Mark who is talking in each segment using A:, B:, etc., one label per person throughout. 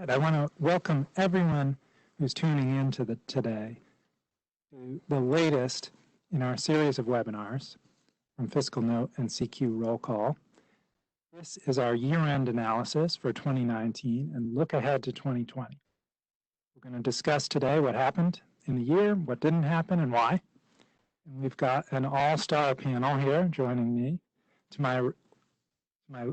A: right, I want to welcome everyone who's tuning in to today to the latest in our series of webinars from Fiscal Note and CQ Roll Call. This is our year-end analysis for 2019 and look ahead to 2020. We're going to discuss today what happened in the year, what didn't happen, and why. And we've got an all-star panel here joining me. To my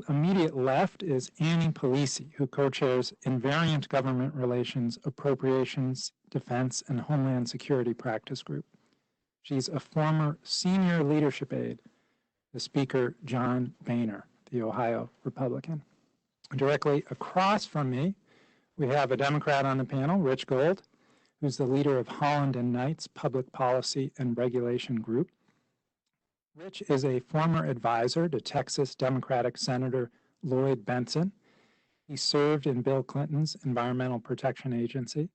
A: immediate left is Annie Polisi, who co-chairs Invariant Government Relations, Appropriations, Defense, and Homeland Security Practice Group. She's a former senior leadership aide to Speaker John Boehner, the Ohio Republican. Directly across from me, we have a Democrat on the panel, Rich Gold, who's the leader of Holland and Knight's Public Policy and Regulation Group. Rich is a former advisor to Texas Democratic Senator Lloyd Bentsen. He served in Bill Clinton's Environmental Protection Agency,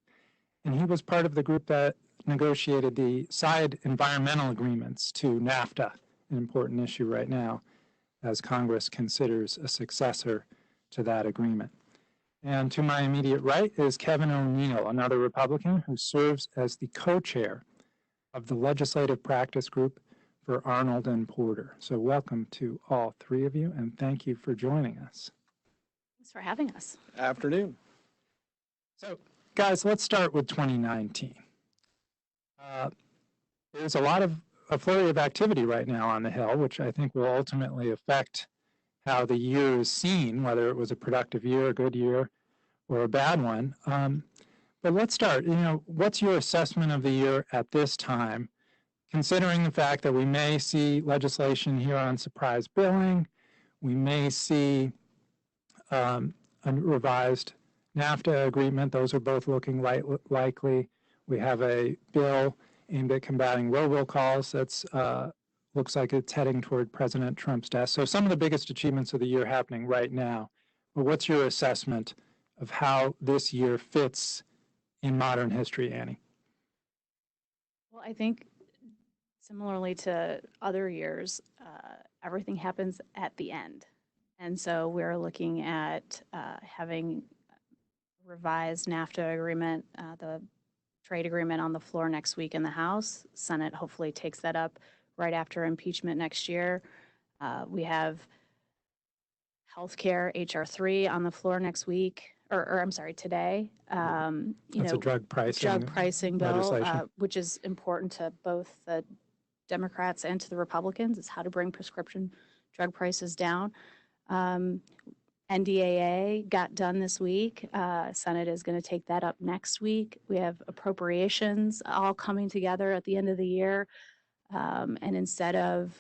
A: and he was part of the group that negotiated the side environmental agreements to NAFTA, an important issue right now, as Congress considers a successor to that agreement. And to my immediate right is Kevin O'Neill, another Republican who serves as the co-chair of the Legislative Practice Group for Arnold and Porter. So welcome to all three of you, and thank you for joining us.
B: Thanks for having us.
C: Afternoon.
A: So guys, let's start with 2019. There's a flurry of activity right now on the Hill, which I think will ultimately affect how the year is seen, whether it was a productive year, a good year, or a bad one. But let's start, what's your assessment of the year at this time, considering the fact that we may see legislation here on surprise billing, we may see a revised NAFTA agreement. Those are both looking likely. We have a bill aimed at combating robocalls that's looks like it's heading toward President Trump's desk. So some of the biggest achievements of the year happening right now. But what's your assessment of how this year fits in modern history, Annie?
B: Well, I think similarly to other years, everything happens at the end. And so we're looking at having revised NAFTA agreement, the trade agreement on the floor next week in the House. Senate hopefully takes that up right after impeachment next year. We have healthcare HR 3 on the floor next week, or I'm sorry, today.
A: That's a drug pricing
B: bill, which is important to both the Democrats and to the Republicans. Is how to bring prescription drug prices down. NDAA got done this week. Senate is going to take that up next week. We have appropriations all coming together at the end of the year. And instead of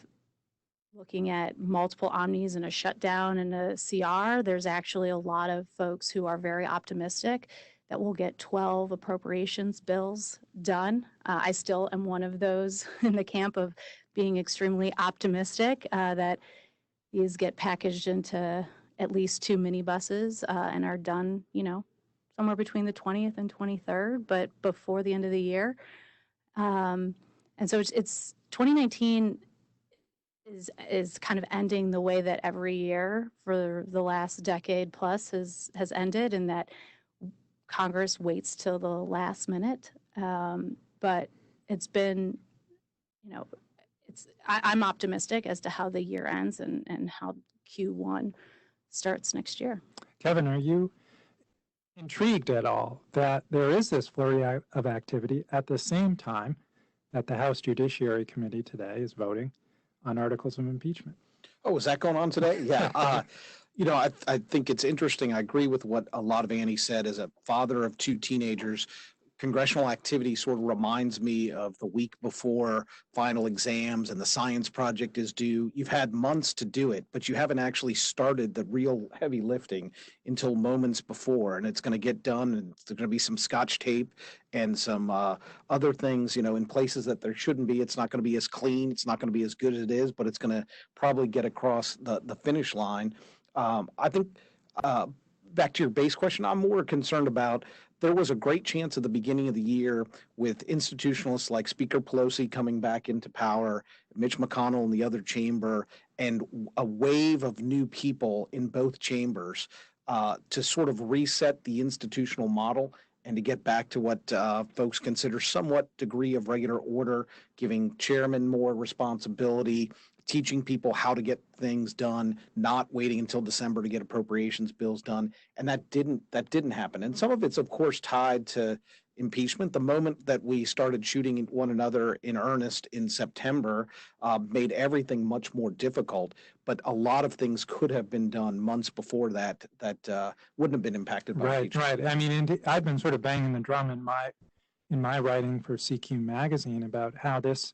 B: looking at multiple omnis and a shutdown and a CR, there's actually a lot of folks who are very optimistic that we'll get 12 appropriations bills done. I still am one of those in the camp of being extremely optimistic that these get packaged into at least 2 minibuses and are done, somewhere between the 20th and 23rd, but before the end of the year. And so it's 2019 is kind of ending the way that every year for the last decade plus has ended, in that Congress waits till the last minute. But it's been, I'm optimistic as to how the year ends and how Q1 starts next year.
A: Kevin, are you intrigued at all that there is this flurry of activity at the same time that the House Judiciary Committee today is voting on articles of impeachment?
C: Oh, is that going on today? Yeah. I think it's interesting. I agree with what a lot of Annie said. As a father of 2 teenagers, congressional activity sort of reminds me of the week before final exams and the science project is due. You've had months to do it, but you haven't actually started the real heavy lifting until moments before, and it's going to get done, and there's going to be some scotch tape and some other things, in places that there shouldn't be. It's not going to be as clean. It's not going to be as good as it is, but it's going to probably get across the finish line. I think back to your base question, I'm more concerned about there was a great chance at the beginning of the year with institutionalists like Speaker Pelosi coming back into power, Mitch McConnell in the other chamber, and a wave of new people in both chambers to sort of reset the institutional model and to get back to what folks consider somewhat degree of regular order, giving chairmen more responsibility, teaching people how to get things done, not waiting until December to get appropriations bills done. And that didn't happen. And some of it's of course tied to impeachment. The moment that we started shooting one another in earnest in September made everything much more difficult. But a lot of things could have been done months before that wouldn't have been impacted by impeachment.
A: Right. I mean, I've been sort of banging the drum in my writing for CQ magazine about how this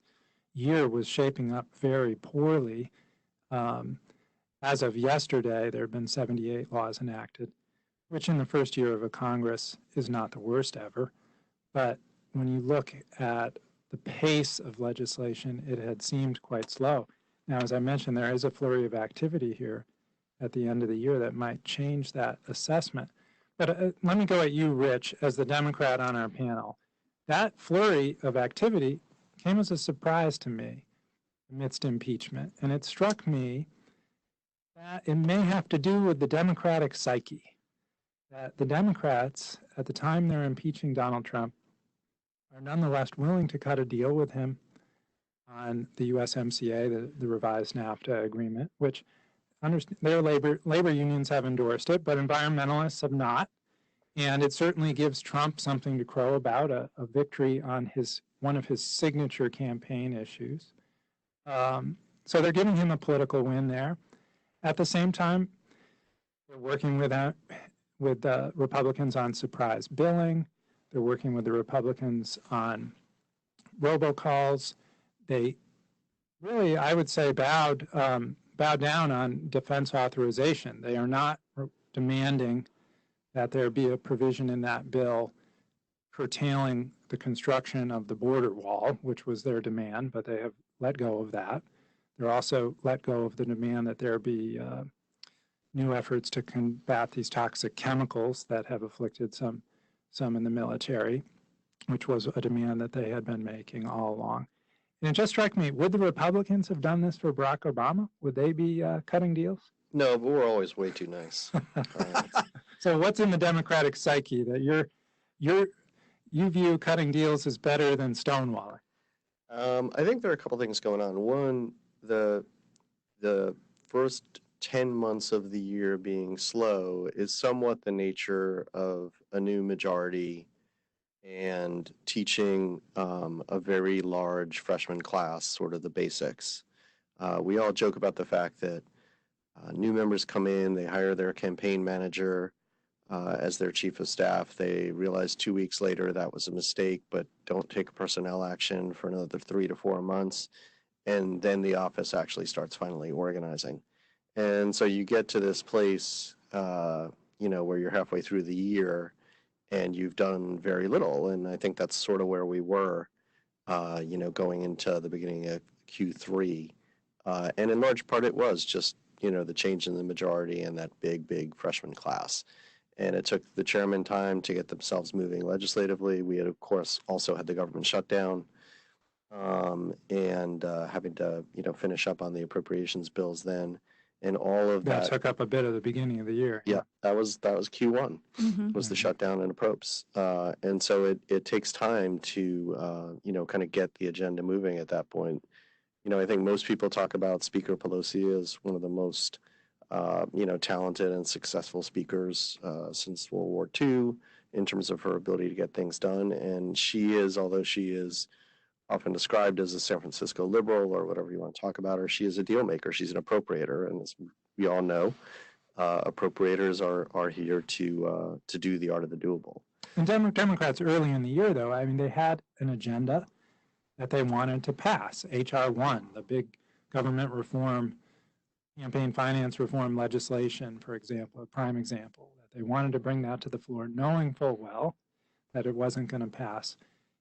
A: year was shaping up very poorly. As of yesterday, there have been 78 laws enacted, which in the first year of a Congress is not the worst ever. But when you look at the pace of legislation, it had seemed quite slow. Now, as I mentioned, there is a flurry of activity here at the end of the year that might change that assessment. But let me go at you, Rich, as the Democrat on our panel. That flurry of activity came as a surprise to me amidst impeachment. And it struck me that it may have to do with the Democratic psyche, that the Democrats, at the time they're impeaching Donald Trump, are nonetheless willing to cut a deal with him on the USMCA, the revised NAFTA agreement, which their labor unions have endorsed it, but environmentalists have not. And it certainly gives Trump something to crow about, a victory on one of his signature campaign issues. So they're giving him a political win there. At the same time, they're working with Republicans on surprise billing. They're working with the Republicans on robocalls. They really, I would say, bowed down on defense authorization. They are not demanding that there be a provision in that bill curtailing the construction of the border wall, which was their demand, but they have let go of that. They're also let go of the demand that there be new efforts to combat these toxic chemicals that have afflicted some in the military, which was a demand that they had been making all along. And it just struck me, would the Republicans have done this for Barack Obama? Would they be cutting deals?
D: No, but we're always way too nice.
A: So what's in the Democratic psyche that you view cutting deals as better than stonewalling?
D: I think there are a couple things going on. One, the first 10 months of the year being slow is somewhat the nature of a new majority and teaching a very large freshman class sort of the basics. We all joke about the fact that new members come in, they hire their campaign manager as their chief of staff. They realize 2 weeks later that was a mistake, but don't take personnel action for another 3 to 4 months. And then the office actually starts finally organizing. And so you get to this place, where you're halfway through the year and you've done very little. And I think that's sort of where we were, going into the beginning of Q3. And in large part, it was just, the change in the majority and that big freshman class. And it took the chairman time to get themselves moving legislatively. We had, of course, also had the government shutdown and having to, finish up on the appropriations bills then. And all of that
A: took up a bit of the beginning of the year.
D: Yeah, that was Q1, was the shutdown and approps. And so it takes time to, kind of get the agenda moving at that point. I think most people talk about Speaker Pelosi as one of the most, talented and successful speakers since World War II in terms of her ability to get things done. And she is, although she is often described as a San Francisco liberal or whatever you want to talk about her, she is a deal maker. She's an appropriator. And as we all know, appropriators are here to do the art of the doable.
A: And Democrats early in the year, though, I mean, they had an agenda that they wanted to pass, H.R. 1, the big government reform, campaign finance reform legislation, for example, a prime example, that they wanted to bring that to the floor, knowing full well that it wasn't going to pass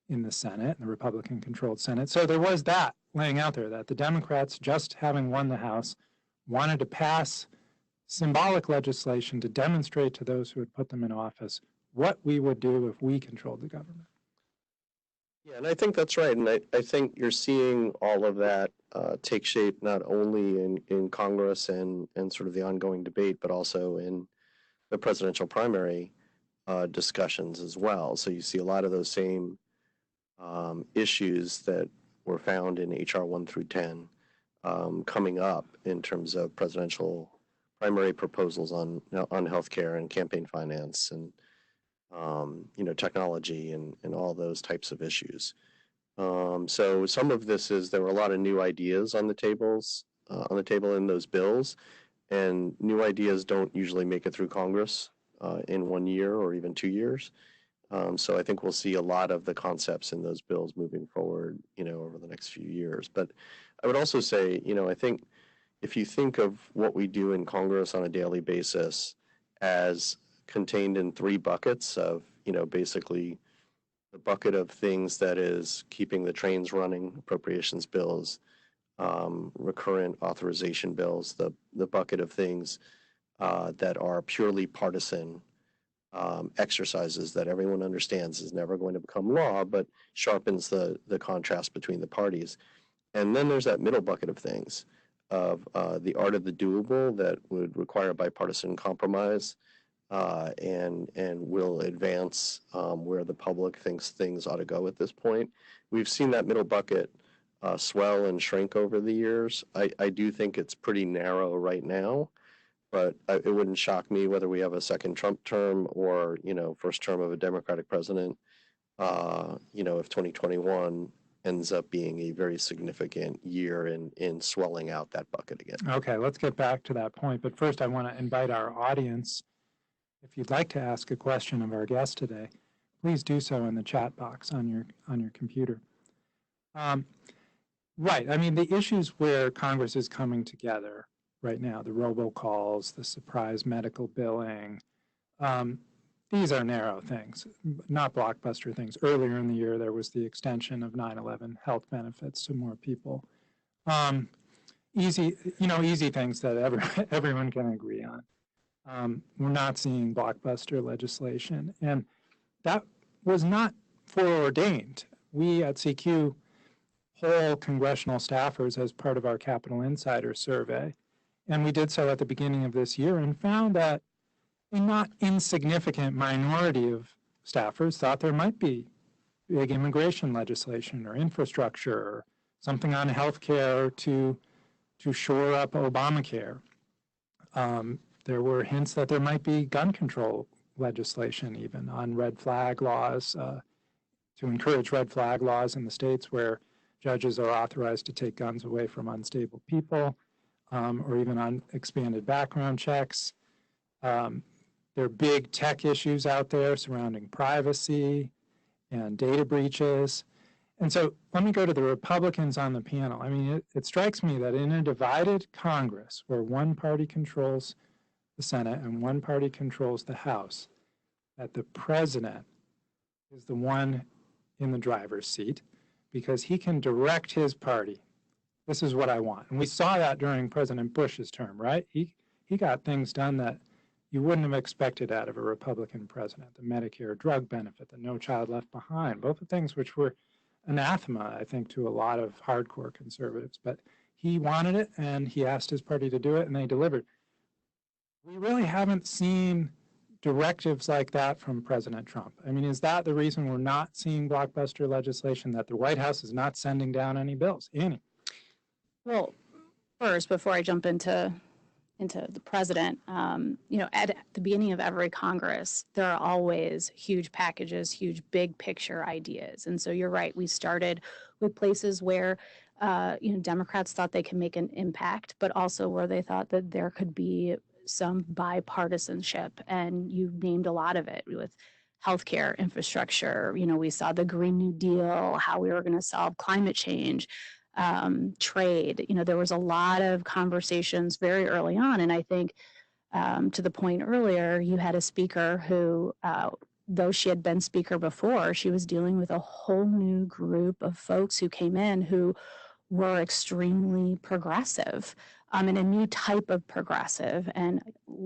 A: in the Senate, the Republican-controlled Senate. So there was that laying out there, that the Democrats, just having won the House, wanted to pass symbolic legislation to demonstrate to those who had put them in office what we would do if we controlled the government.
D: Yeah, and I think that's right. And I think you're seeing all of that take shape not only in Congress and sort of the ongoing debate, but also in the presidential primary discussions as well. So you see a lot of those same issues that were found in HR 1 through 10 coming up in terms of presidential primary proposals on healthcare and campaign finance and technology and all those types of issues. So some of this is there were a lot of new ideas on the table in those bills, and new ideas don't usually make it through Congress in 1 year or even 2 years. So I think we'll see a lot of the concepts in those bills moving forward, over the next few years. But I would also say, I think if you think of what we do in Congress on a daily basis as contained in 3 buckets of, basically the bucket of things that is keeping the trains running, appropriations bills, recurrent authorization bills, the bucket of things that are purely partisan exercises that everyone understands is never going to become law, but sharpens the contrast between the parties. And then there's that middle bucket of things of the art of the doable that would require bipartisan compromise and will advance where the public thinks things ought to go at this point. We've seen that middle bucket swell and shrink over the years. I do think it's pretty narrow right now, but it wouldn't shock me whether we have a second Trump term or, first term of a Democratic president, if 2021 ends up being a very significant year in swelling out that bucket again.
A: Okay, let's get back to that point. But first, I want to invite our audience. If you'd like to ask a question of our guest today, please do so in the chat box on your computer. Right. I mean, the issues where Congress is coming together right now, the robocalls, the surprise medical billing, these are narrow things, not blockbuster things. Earlier in the year, there was the extension of 9/11 health benefits to more people. Easy things that everyone can agree on. We're not seeing blockbuster legislation, and that was not foreordained. We at CQ poll congressional staffers as part of our Capitol Insider survey, and we did so at the beginning of this year and found that a not insignificant minority of staffers thought there might be big immigration legislation or infrastructure or something on healthcare to shore up Obamacare. There were hints that there might be gun control legislation even on red flag laws to encourage red flag laws in the states where judges are authorized to take guns away from unstable people, or even on expanded background checks. There are big tech issues out there surrounding privacy and data breaches. And so let me go to the Republicans on the panel. I mean, it strikes me that in a divided Congress where one party controls the Senate and one party controls the House, that the president is the one in the driver's seat because he can direct his party. This is what I want. And we saw that during President Bush's term, right? He got things done that you wouldn't have expected out of a Republican president. The Medicare drug benefit, the No Child Left Behind, both the things which were anathema, I think, to a lot of hardcore conservatives. But he wanted it, and he asked his party to do it, and they delivered. We really haven't seen directives like that from President Trump. I mean, is that the reason we're not seeing blockbuster legislation, that the White House is not sending down any bills? Annie?
B: Well, first, before I jump into the president, at the beginning of every Congress, there are always huge packages, huge big picture ideas. And so you're right, we started with places where, Democrats thought they could make an impact, but also where they thought that there could be some bipartisanship. And you named a lot of it with healthcare infrastructure. We saw the Green New Deal, how we were going to solve climate change. Trade, there was a lot of conversations very early on. And I think to the point earlier, you had a speaker who, though she had been speaker before, she was dealing with a whole new group of folks who came in who were extremely progressive and a new type of progressive and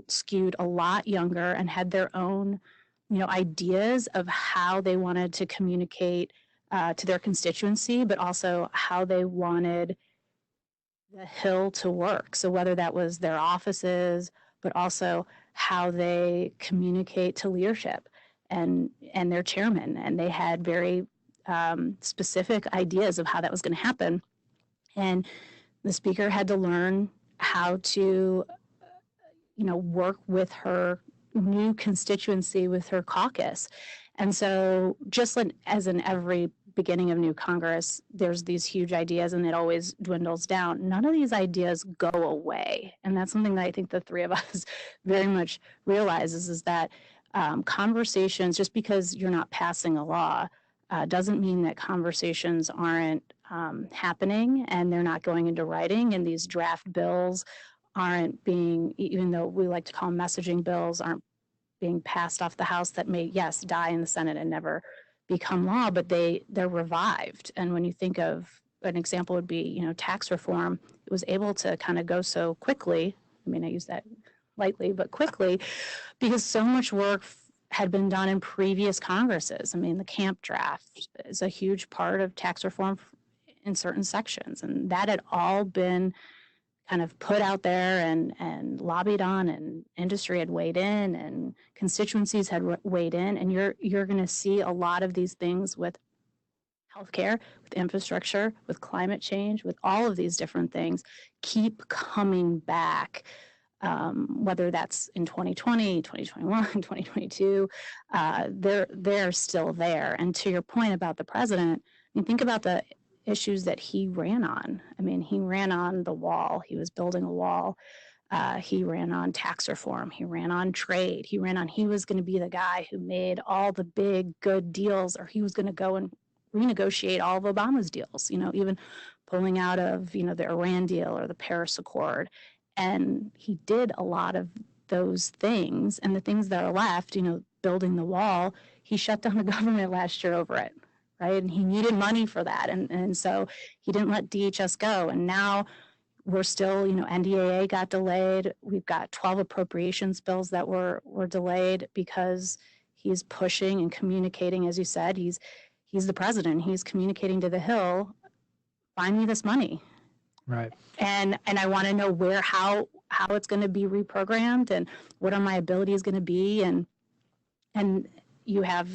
B: skewed a lot younger and had their own, ideas of how they wanted to communicate to their constituency, but also how they wanted the Hill to work. So whether that was their offices, but also how they communicate to leadership and their chairman. And they had very specific ideas of how that was going to happen. And the speaker had to learn how to, work with her new constituency, with her caucus. And so just as in every beginning of new Congress, there's these huge ideas and it always dwindles down. None of these ideas go away. And that's something that I think the three of us very much realizes, is that conversations, just because you're not passing a law, doesn't mean that conversations aren't happening and they're not going into writing, and these draft bills aren't being, even though we like to call them messaging bills, aren't being passed off the House, that may, yes, die in the Senate and never become law, but they're revived. And when you think of an example would be, tax reform, it was able to kind of go so quickly. I mean, I use that lightly, but quickly, because so much work had been done in previous Congresses. I mean, the Camp draft is a huge part of tax reform in certain sections, and that had all been kind of put out there and lobbied on, and industry had weighed in, and constituencies had weighed in. And you're going to see a lot of these things with healthcare, with infrastructure, with climate change, with all of these different things keep coming back. Whether that's in 2020, 2021, 2022, they're still there. And to your point about the president, I mean, think about the issues that he ran on. I mean, he ran on the wall. He was building a wall. He ran on tax reform. He ran on trade. He was going to be the guy who made all the big good deals, or he was going to go and renegotiate all of Obama's deals, even pulling out of, the Iran deal or the Paris Accord. And he did a lot of those things. And the things that are left, building the wall, he shut down the government last year over it. Right. And he needed money for that. And so he didn't let DHS go. And now we're still, NDAA got delayed. We've got 12 appropriations bills that were delayed because he's pushing and communicating. As you said, he's the president. He's communicating to the Hill, find me this money.
A: Right.
B: And I want to know how it's going to be reprogrammed, and what are my abilities going to be. And you have,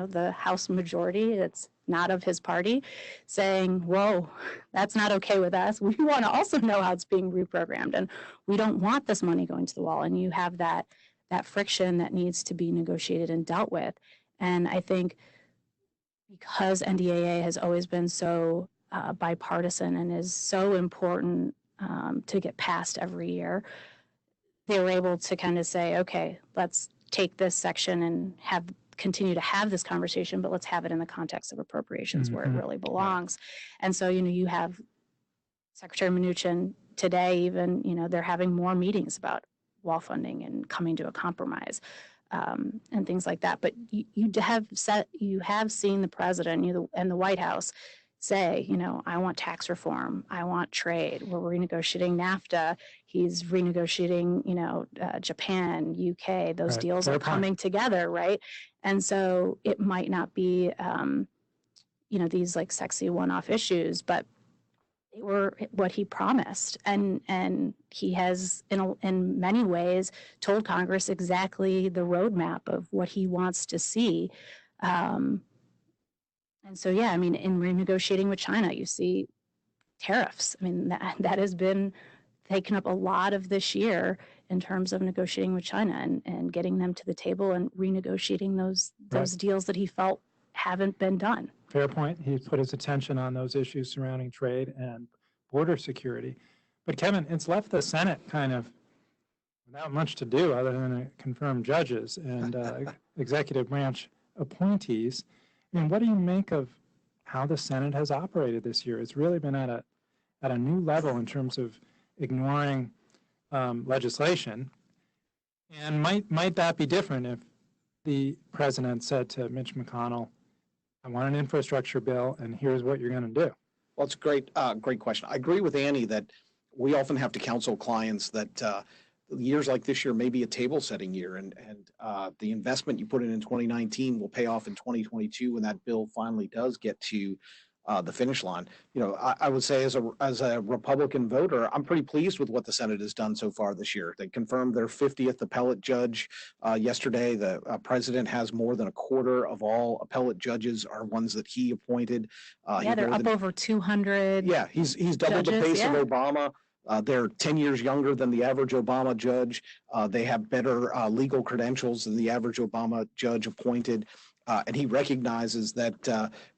B: the House majority that's not of his party saying, whoa, that's not okay with us. We want to also know how it's being reprogrammed, and we don't want this money going to the wall. And you have that friction that needs to be negotiated and dealt with. And I think because NDAA has always been so bipartisan and is so important to get passed every year, they were able to kind of say, okay, let's take this section and continue to have this conversation, but let's have it in the context of appropriations where it really belongs. And so, you have Secretary Mnuchin today, even, they're having more meetings about wall funding and coming to a compromise and things like that. But you have seen the president and the White House say, I want tax reform, I want trade. We're renegotiating NAFTA. He's renegotiating, Japan, UK. Those deals are coming together, right? And so it might not be, these like sexy one-off issues, but they were what he promised, and he has, in many ways, told Congress exactly the roadmap of what he wants to see. And so, yeah, I mean, in renegotiating with China, you see tariffs. I mean, that has been taken up a lot of this year in terms of negotiating with China and getting them to the table and renegotiating those deals that he felt haven't been done.
A: Fair point. He put his attention on those issues surrounding trade and border security. But Kevin, it's left the Senate kind of without much to do other than confirm judges and executive branch appointees. I mean, what do you make of how the Senate has operated this year? It's really been at a new level in terms of ignoring legislation. And might that be different if the president said to Mitch McConnell, I want an infrastructure bill, and here's what you're going to do?
C: Well, it's a great question. I agree with Annie that we often have to counsel clients that years like this year may be a table setting year, and the investment you put in 2019 will pay off in 2022 when that bill finally does get to the finish line. I would say as a Republican voter, I'm pretty pleased with what the Senate has done so far this year. They confirmed their 50th appellate judge yesterday. The president has more than a quarter of all appellate judges are ones that he appointed.
B: Yeah, they're up over 200.
C: Yeah, he's doubled the
B: judges,
C: pace
B: yeah.
C: of Obama. They're 10 years younger than the average Obama judge. They have better legal credentials than the average Obama judge appointed. And he recognizes that,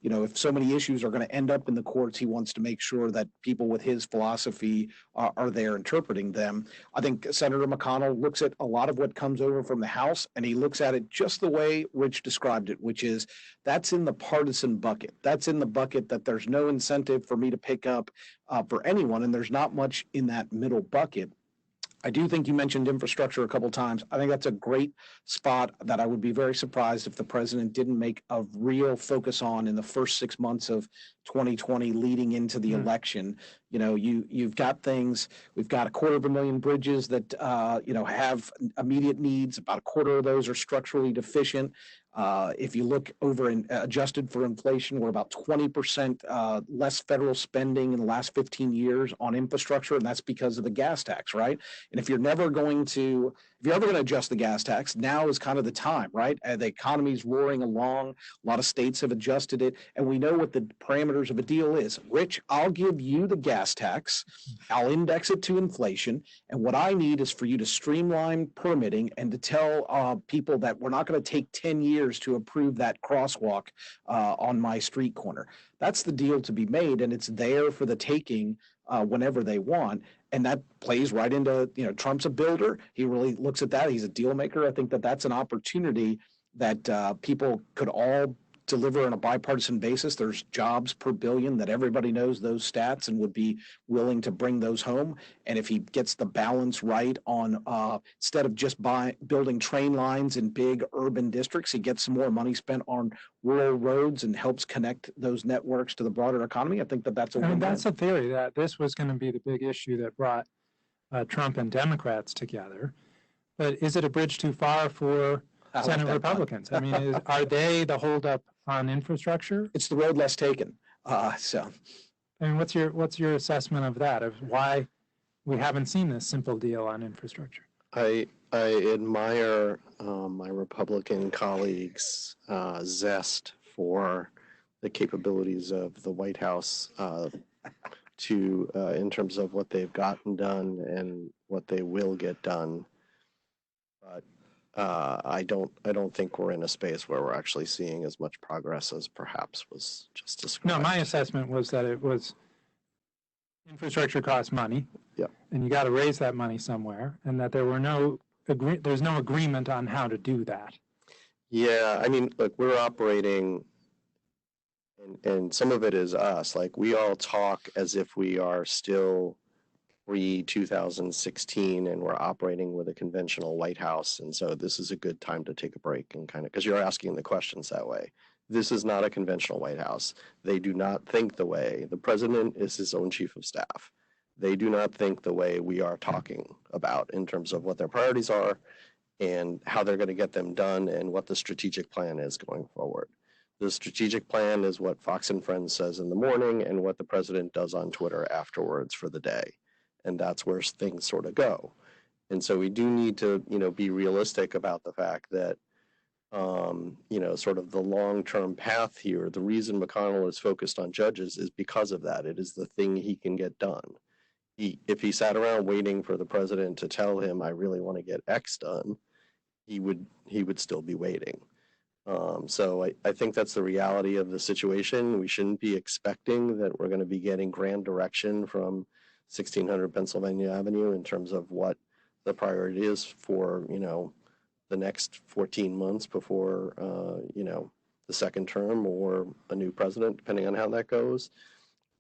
C: if so many issues are going to end up in the courts, he wants to make sure that people with his philosophy are there interpreting them. I think Senator McConnell looks at a lot of what comes over from the House, and he looks at it just the way Rich described it, which is that's in the partisan bucket. That's in the bucket that there's no incentive for me to pick up for anyone, and there's not much in that middle bucket. I do think you mentioned infrastructure a couple times. I think that's a great spot that I would be very surprised if the president didn't make a real focus on in the first 6 months of 2020 leading into the election. You've got things, we've got 250,000 bridges that, have immediate needs. About a quarter of those are structurally deficient. If you look over and adjusted for inflation, we're about 20% less federal spending in the last 15 years on infrastructure, and that's because of the gas tax, right? And if you're ever going to adjust the gas tax, now is kind of the time, right? The economy's roaring along. A lot of states have adjusted it, and we know what the parameters of a deal is. Rich, I'll give you the gas tax. I'll index it to inflation, and what I need is for you to streamline permitting and to tell people that we're not going to take 10 years to approve that crosswalk on my street corner. That's the deal to be made, and it's there for the taking whenever they want. And that plays right into, Trump's a builder. He really looks at that. He's a deal maker. I think that that's an opportunity that people could all deliver on a bipartisan basis. There's jobs per billion that everybody knows those stats and would be willing to bring those home. And if he gets the balance right on instead of just building train lines in big urban districts, he gets some more money spent on rural roads and helps connect those networks to the broader economy. I think that that's a win-win.
A: That's a theory that this was going to be the big issue that brought Trump and Democrats together. But is it a bridge too far for Senate Republicans? I mean, are they the holdup on infrastructure?
C: It's the road less taken.
A: I mean, what's your assessment of that? Of why we haven't seen this simple deal on infrastructure?
D: I admire my Republican colleagues' zest for the capabilities of the White House in terms of what they've gotten done and what they will get done. But I don't think we're in a space where we're actually seeing as much progress as perhaps was just described.
A: No, my assessment was that infrastructure costs money.
D: Yep.
A: And you got to raise that money somewhere, and that there's no agreement on how to do that.
D: Yeah, I mean, look, we're operating, and some of it is us. Like, we all talk as if we are still pre-2016 and we're operating with a conventional White House. And so this is a good time to take a break and kind of, because you're asking the questions that way. This is not a conventional White House. They do not think the way. The president is his own chief of staff. They do not think the way we are talking about in terms of what their priorities are and how they're going to get them done and what the strategic plan is going forward. The strategic plan is what Fox and Friends says in the morning and what the president does on Twitter afterwards for the day. And that's where things sort of go. And so we do need to, be realistic about the fact that, sort of the long-term path here, the reason McConnell is focused on judges is because of that. It is the thing he can get done. If he sat around waiting for the president to tell him, I really want to get X done, he would still be waiting. So I think that's the reality of the situation. We shouldn't be expecting that we're going to be getting grand direction from 1600 Pennsylvania Avenue in terms of what the priority is for, the next 14 months before, the second term or a new president, depending on how that goes.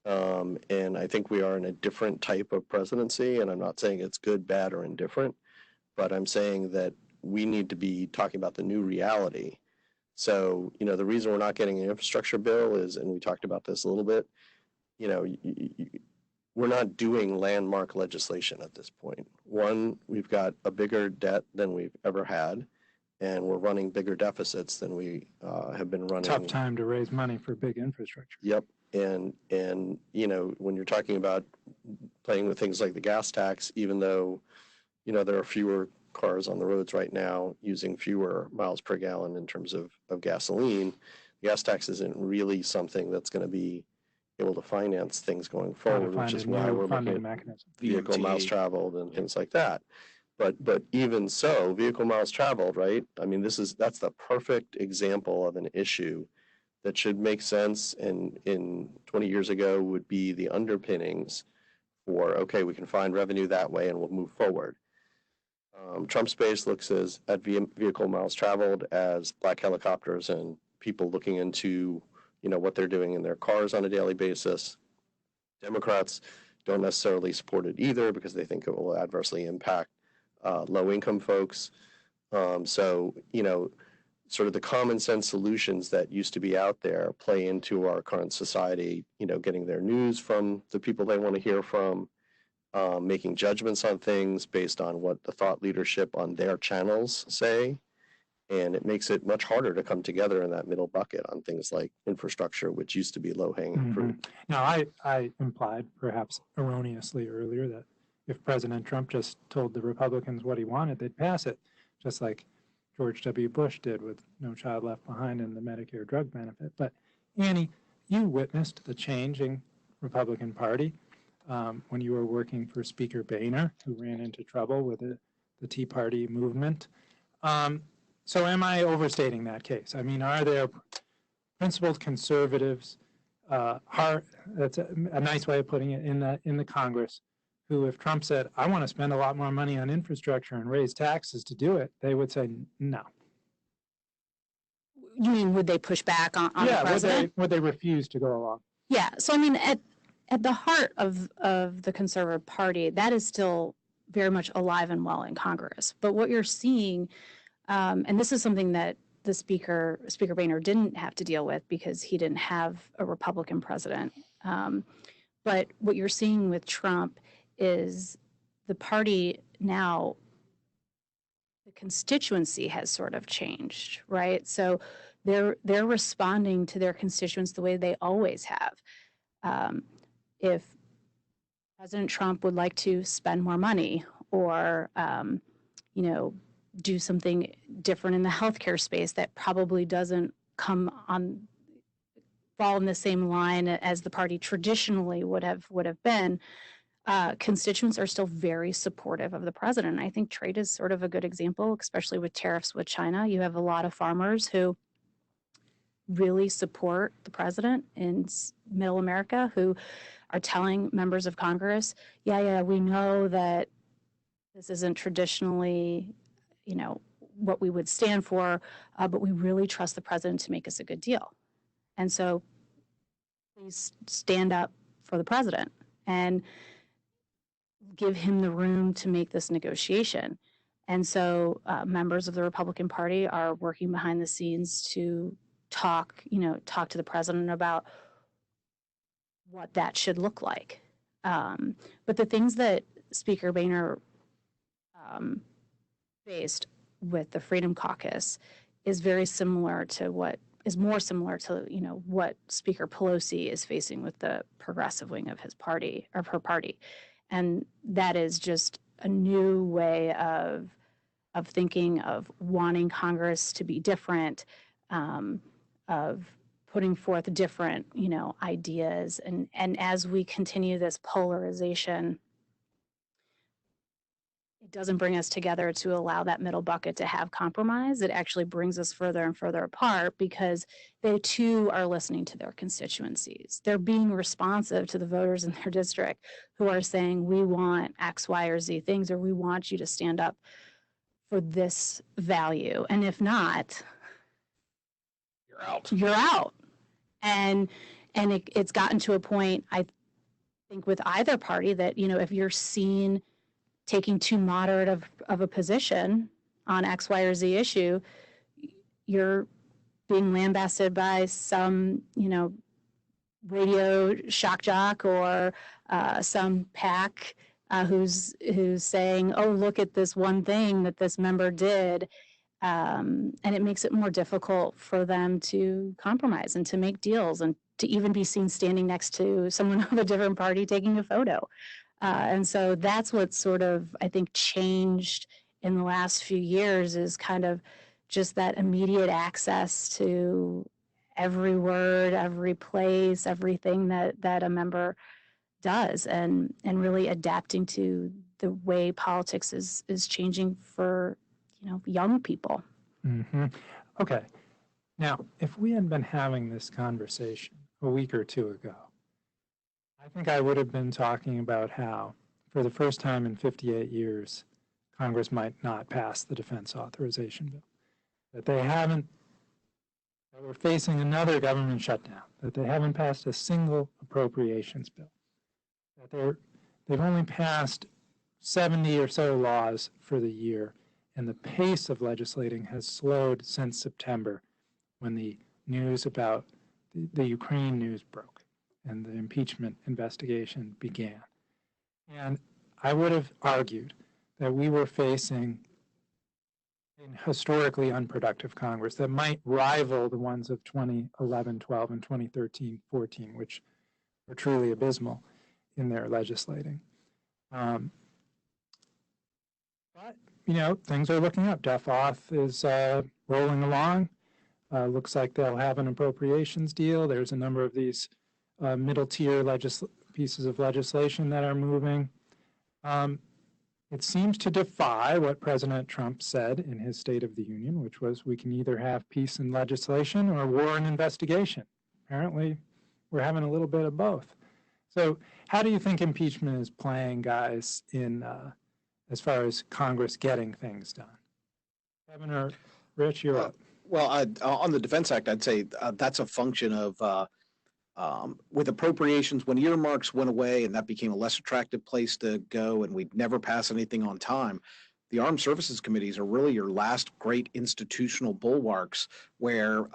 D: And I think we are in a different type of presidency, and I'm not saying it's good, bad, or indifferent, but I'm saying that we need to be talking about the new reality. So, the reason we're not getting an infrastructure bill is, and we talked about this a little bit, we're not doing landmark legislation at this point. One, we've got a bigger debt than we've ever had, and we're running bigger deficits than we have been running.
A: Tough time to raise money for big infrastructure.
D: Yep. And you know, when you're talking about playing with things like the gas tax, even though, you know, there are fewer cars on the roads right now using fewer miles per gallon in terms of gasoline, the gas tax isn't really something that's going to be able to finance things going
A: Try to
D: forward, which
A: find
D: is
A: a
D: why
A: new
D: we're looking
A: funding
D: at
A: mechanism.
D: vehicle miles
C: VMT.
D: traveled and things like that. But even so, vehicle miles traveled, right? I mean, that's the perfect example of an issue that should make sense, and in 20 years ago would be the underpinnings for, okay, we can find revenue that way and we'll move forward. Trump's base looks at vehicle miles traveled as black helicopters and people looking into, you know, what they're doing in their cars on a daily basis. Democrats don't necessarily support it either because they think it will adversely impact low-income folks. So, you know, sort of the common sense solutions that used to be out there play into our current society, you know, getting their news from the people they want to hear from, making judgments on things based on what the thought leadership on their channels say. And it makes it much harder to come together in that middle bucket on things like infrastructure, which used to be low-hanging fruit.
A: Now, I implied, perhaps erroneously earlier, that if President Trump just told the Republicans what he wanted, they'd pass it, just like George W. Bush did with No Child Left Behind and the Medicare drug benefit. But Annie, you witnessed the changing Republican Party when you were working for Speaker Boehner, who ran into trouble with the Tea Party movement. So am I overstating that case? I mean, are there principled conservatives, that's a nice way of putting it, in the Congress, who, if Trump said, I want to spend a lot more money on infrastructure and raise taxes to do it, they would say no.
B: You mean, would they push back on the president?
A: Would they refuse to go along?
B: Yeah. So, I mean, at the heart of the Conservative Party, that is still very much alive and well in Congress. But what you're seeing, and this is something that the Speaker Boehner didn't have to deal with because he didn't have a Republican president. But what you're seeing with Trump is the party now, the constituency has sort of changed, right? So they're responding to their constituents the way they always have. If President Trump would like to spend more money or, you know, do something different in the healthcare space that probably doesn't fall in the same line as the party traditionally would have been, constituents are still very supportive of the president. I think trade is sort of a good example, especially with tariffs with China. You have a lot of farmers who really support the president in middle America who are telling members of Congress, yeah, we know that this isn't traditionally, you know, what we would stand for, but we really trust the president to make us a good deal. And so please stand up for the president and give him the room to make this negotiation. And so members of the Republican Party are working behind the scenes to talk to the president about what that should look like. But the things that Speaker Boehner faced with the Freedom Caucus is very similar to what Speaker Pelosi is facing with the progressive wing of her party. And that is just a new way of thinking, of wanting Congress to be different, of putting forth different, ideas. And as we continue this polarization, it doesn't bring us together to allow that middle bucket to have compromise. It actually brings us further and further apart because they too are listening to their constituencies. They're being responsive to the voters in their district who are saying, we want X, Y, or Z things, or we want you to stand up for this value. And if not, you're out. And it's gotten to a point, I think, with either party that, if you're seen taking too moderate of a position on X, Y, or Z issue, you're being lambasted by some, radio shock jock or some PAC who's saying, oh, look at this one thing that this member did. And it makes it more difficult for them to compromise and to make deals and to even be seen standing next to someone of a different party taking a photo. And so that's what sort of, I think, changed in the last few years is kind of just that immediate access to every word, every place, everything that a member does, and really adapting to the way politics is changing for, young people.
A: Mm-hmm. Okay. Now, if we had been having this conversation a week or two ago, I think I would have been talking about how, for the first time in 58 years, Congress might not pass the defense authorization bill. That that we're facing another government shutdown, that they haven't passed a single appropriations bill, that they've only passed 70 or so laws for the year, and the pace of legislating has slowed since September when the news about the Ukraine news broke and the impeachment investigation began. And I would have argued that we were facing an historically unproductive Congress that might rival the ones of 2011, 12, and 2013, 14, which were truly abysmal in their legislating. But, things are looking up. Def Auth is rolling along. Looks like they'll have an appropriations deal. There's a number of these middle tier pieces of legislation that are moving. It seems to defy what President Trump said in his State of the Union, which was we can either have peace and legislation or war and investigation. Apparently, we're having a little bit of both. So how do you think impeachment is playing, guys, in as far as Congress getting things done? Kevin or Rich, you're up.
C: Well, on the Defense Act, I'd say that's a function of with appropriations, when earmarks went away and that became a less attractive place to go and we'd never pass anything on time, the Armed Services Committees are really your last great institutional bulwarks where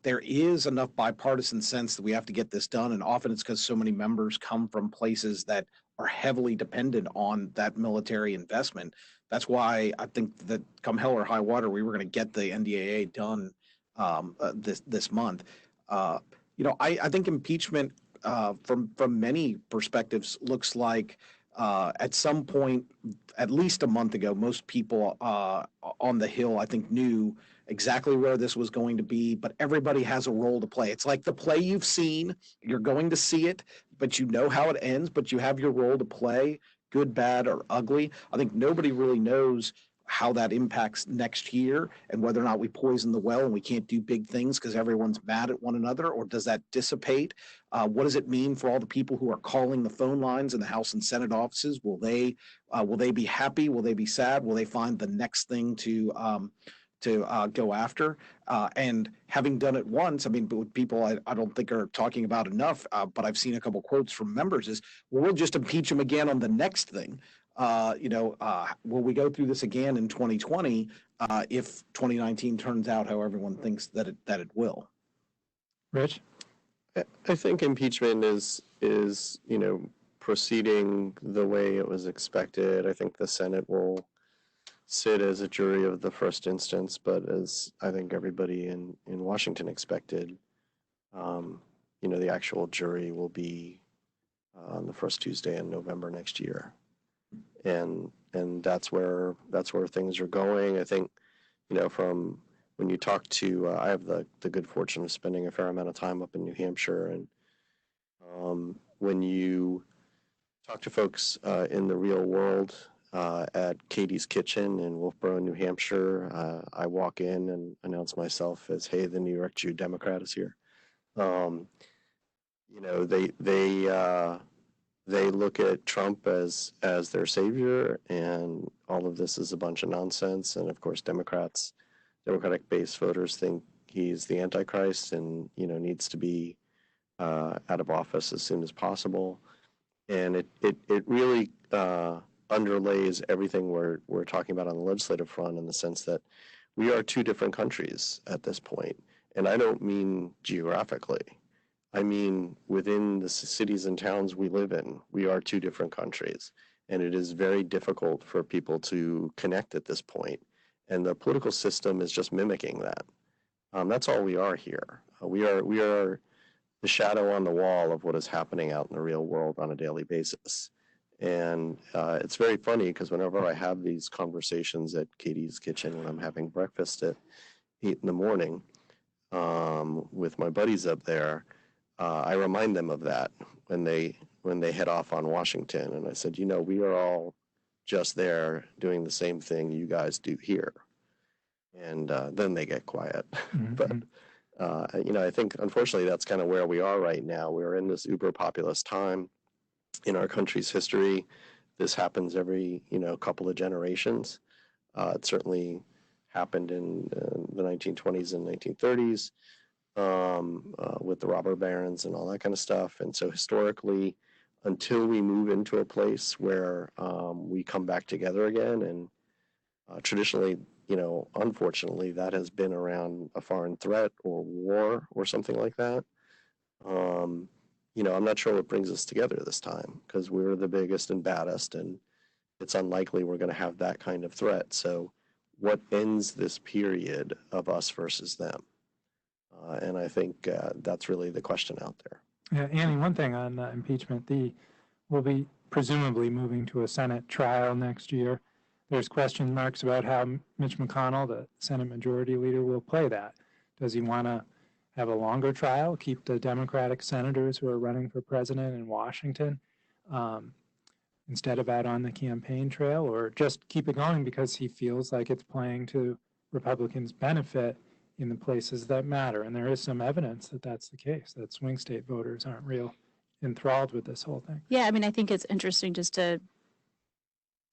C: there is enough bipartisan sense that we have to get this done. And often it's because so many members come from places that are heavily dependent on that military investment. That's why I think that come hell or high water, we were going to get the NDAA done this month. I think impeachment from many perspectives looks like at some point, at least a month ago, most people on the Hill, I think, knew exactly where this was going to be, but everybody has a role to play. It's like the play you've seen, you're going to see it, but you know how it ends, but you have your role to play, good, bad, or ugly. I think nobody really knows how that impacts next year and whether or not we poison the well and we can't do big things because everyone's mad at one another, or does that dissipate? What does it mean for all the people who are calling the phone lines in the House and Senate offices? Will they be happy? Will they be sad? Will they find the next thing to go after? And having done it once, I mean, people I don't think are talking about enough, but I've seen a couple quotes from members is, well, we'll just impeach them again on the next thing. Will we go through this again in 2020 if 2019 turns out how everyone thinks that it will?
A: Rich?
D: I think impeachment is proceeding the way it was expected. I think the Senate will sit as a jury of the first instance, but as I think everybody in Washington expected, the actual jury will be on the first Tuesday in November next year. And that's where things are going. I think, from when you talk to, I have the good fortune of spending a fair amount of time up in New Hampshire, and when you talk to folks in the real world at Katie's Kitchen in Wolfboro, New Hampshire, I walk in and announce myself as, "Hey, the New York Jew Democrat is here." They look at Trump as their savior, and all of this is a bunch of nonsense. And of course, Democratic-based voters think he's the Antichrist and needs to be out of office as soon as possible. And it really underlays everything we're talking about on the legislative front, in the sense that we are two different countries at this point. And I don't mean geographically. I mean, within the cities and towns we live in, we are two different countries, and it is very difficult for people to connect at this point. And the political system is just mimicking that. That's all we are here. We are the shadow on the wall of what is happening out in the real world on a daily basis. And it's very funny because whenever I have these conversations at Katie's kitchen when I'm having breakfast at 8 in the morning with my buddies up there, I remind them of that when they head off on Washington. And I said, we are all just there doing the same thing you guys do here. And then they get quiet. But I think unfortunately that's kind of where we are right now. We're in this uber populist time in our country's history. This happens every couple of generations. It certainly happened in the 1920s and 1930s with the robber barons and all that kind of stuff. And so historically, until we move into a place where we come back together again, and traditionally, unfortunately, that has been around a foreign threat or war or something like that. I'm not sure what brings us together this time because we're the biggest and baddest, and it's unlikely we're going to have that kind of threat. So what ends this period of us versus them? And I think that's really the question out there.
A: Yeah, Annie, one thing on impeachment, we'll be presumably moving to a Senate trial next year. There's question marks about how Mitch McConnell, the Senate Majority Leader, will play that. Does he want to have a longer trial, keep the Democratic senators who are running for president in Washington instead of out on the campaign trail, or just keep it going because he feels like it's playing to Republicans' benefit in the places that matter? And there is some evidence that that's the case, that swing state voters aren't real enthralled with this whole thing.
B: Yeah, I mean, I think it's interesting just to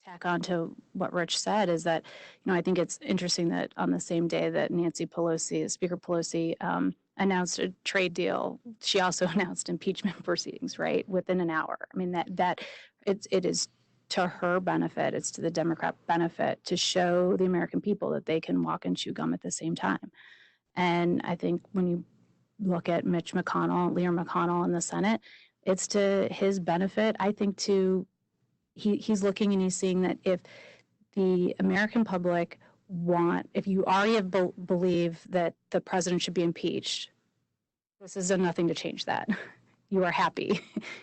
B: tack on to what Rich said is that, I think it's interesting that on the same day that Nancy Pelosi, Speaker Pelosi, announced a trade deal, she also announced impeachment proceedings, right, within an hour. I mean, that it is to her benefit, it's to the Democrat benefit to show the American people that they can walk and chew gum at the same time. And I think when you look at Mitch McConnell, Leader McConnell in the Senate, it's to his benefit, I think, he's looking and he's seeing that if the American public if you already believe that the president should be impeached, this has done nothing to change that. You are happy.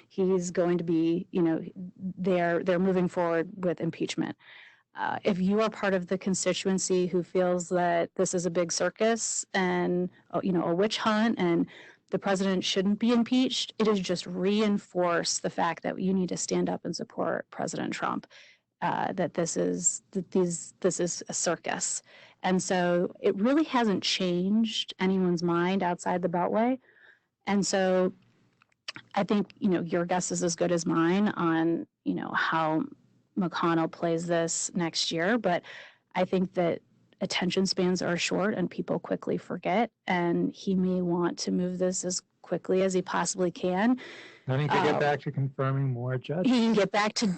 B: He's going to be, they're moving forward with impeachment. If you are part of the constituency who feels that this is a big circus and, a witch hunt and the president shouldn't be impeached, it is just reinforce the fact that you need to stand up and support President Trump, that this is a circus. And so it really hasn't changed anyone's mind outside the Beltway. And so I think, your guess is as good as mine on, how McConnell plays this next year. But I think that attention spans are short and people quickly forget. And he may want to move this as quickly as he possibly can.
A: Then he can get back to confirming more judges.
B: He can get back to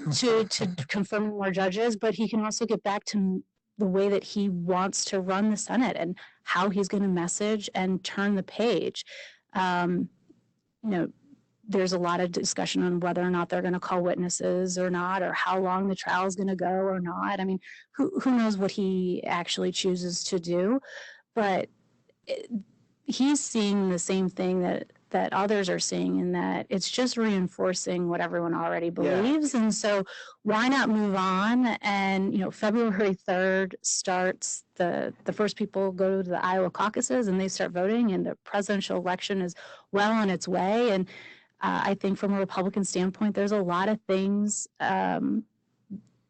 B: confirming more judges, but he can also get back to the way that he wants to run the Senate and how he's going to message and turn the page. There's a lot of discussion on whether or not they're going to call witnesses or not, or how long the trial is going to go or not. I mean, who knows what he actually chooses to do, but he's seeing the same thing that others are seeing, in that it's just reinforcing what everyone already believes. Yeah. And so why not move on? And, February 3rd starts, the first people go to the Iowa caucuses and they start voting, and the presidential election is well on its way. And I think from a Republican standpoint, there's a lot of things that